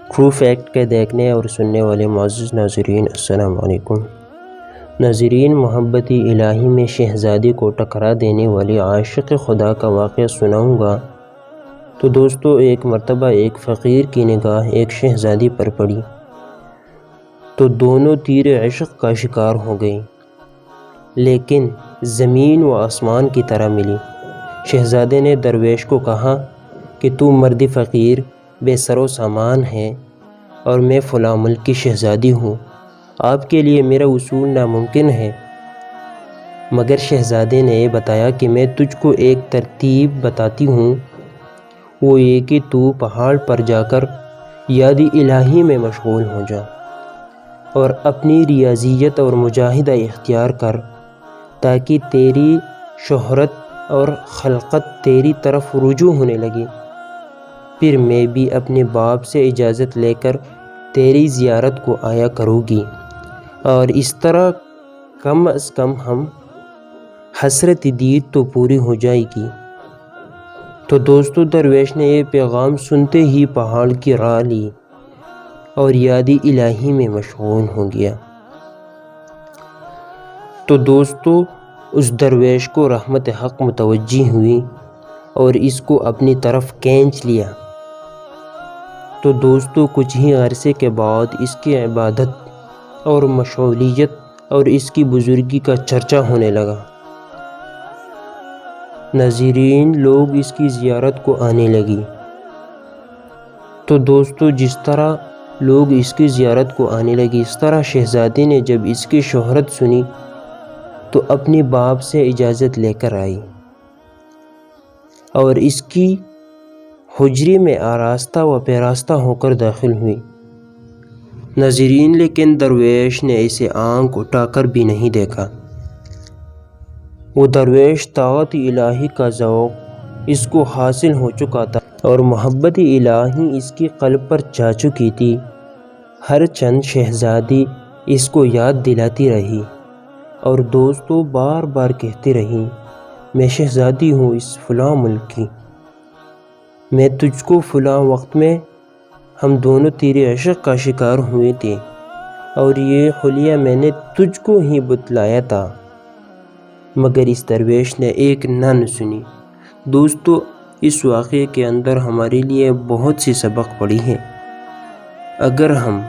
True fact کے دیکھنے اور سننے والے معزز ناظرین السلام علیکم۔ ناظرین، محبت الہی میں شہزادی کو ٹکرا دینے والی عاشق خدا کا واقعہ سناؤں گا۔ تو دوستو، ایک مرتبہ ایک فقیر کی نگاہ ایک شہزادی پر پڑی تو دونوں تیر عشق کا شکار ہو گئی، لیکن زمین و آسمان کی طرح ملی۔ شہزادے نے درویش کو کہا کہ تو مرد فقیر بے سر و سامان ہے اور میں فلاں ملک کی شہزادی ہوں، آپ کے لیے میرا وصول ناممکن ہے۔ مگر شہزادے نے بتایا کہ میں تجھ کو ایک ترتیب بتاتی ہوں، وہ یہ کہ تو پہاڑ پر جا کر یاد الہی میں مشغول ہو جا اور اپنی ریاضیت اور مجاہدہ اختیار کر، تاکہ تیری شہرت اور خلقت تیری طرف رجوع ہونے لگی۔ پھر میں بھی اپنے باپ سے اجازت لے کر تیری زیارت کو آیا کروں گی، اور اس طرح کم از کم ہم حسرت دید تو پوری ہو جائے گی۔ تو دوستو، درویش نے یہ پیغام سنتے ہی پہاڑ کی راہ لی اور یاد الہی میں مشغول ہو گیا۔ تو دوستو، اس درویش کو رحمت حق متوجہ ہوئی اور اس کو اپنی طرف کھینچ لیا۔ تو دوستو، کچھ ہی عرصے کے بعد اس کی عبادت اور مشغولیت اور اس کی بزرگی کا چرچا ہونے لگا۔ ناظرین، لوگ اس کی زیارت کو آنے لگی۔ تو دوستو، جس طرح لوگ اس کی زیارت کو آنے لگی، اس طرح شہزادی نے جب اس کی شہرت سنی تو اپنے باپ سے اجازت لے کر آئی اور اس کی حجرے میں آراستہ و پیراستہ ہو کر داخل ہوئی۔ ناظرین، لیکن درویش نے اسے آنکھ اٹھا کر بھی نہیں دیکھا۔ وہ درویش طاعت الہی کا ذوق اس کو حاصل ہو چکا تھا اور محبت الہی اس کی قلب پر چھا چکی تھی۔ ہر چند شہزادی اس کو یاد دلاتی رہی اور دوستو بار بار کہتی رہی، میں شہزادی ہوں اس فلاں ملک کی، میں تجھ کو فلاں وقت میں ہم دونوں تیرے عشق کا شکار ہوئے تھے اور یہ حلیہ میں نے تجھ کو ہی بتلایا تھا۔ مگر اس درویش نے ایک نہ سنی۔ دوستو، اس واقعے کے اندر ہمارے لیے بہت سی سبق پڑی ہے۔ اگر ہم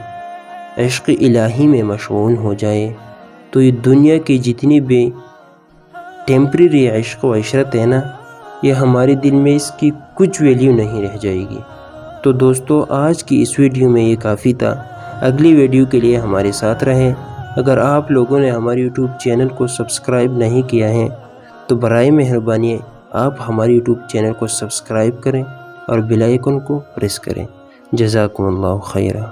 عشق الہی میں مشغول ہو جائے تو یہ دنیا کی جتنی بھی ٹیمپریری عشق و عشرت ہے نا، یہ ہمارے دل میں اس کی کچھ ویلیو نہیں رہ جائے گی۔ تو دوستو، آج کی اس ویڈیو میں یہ کافی تھا۔ اگلی ویڈیو کے لیے ہمارے ساتھ رہیں۔ اگر آپ لوگوں نے ہمارے یوٹیوب چینل کو سبسکرائب نہیں کیا ہے تو برائے مہربانی آپ ہمارے یوٹیوب چینل کو سبسکرائب کریں اور بیل آئیکن کو پریس کریں۔ جزاکم اللہ خیرہ۔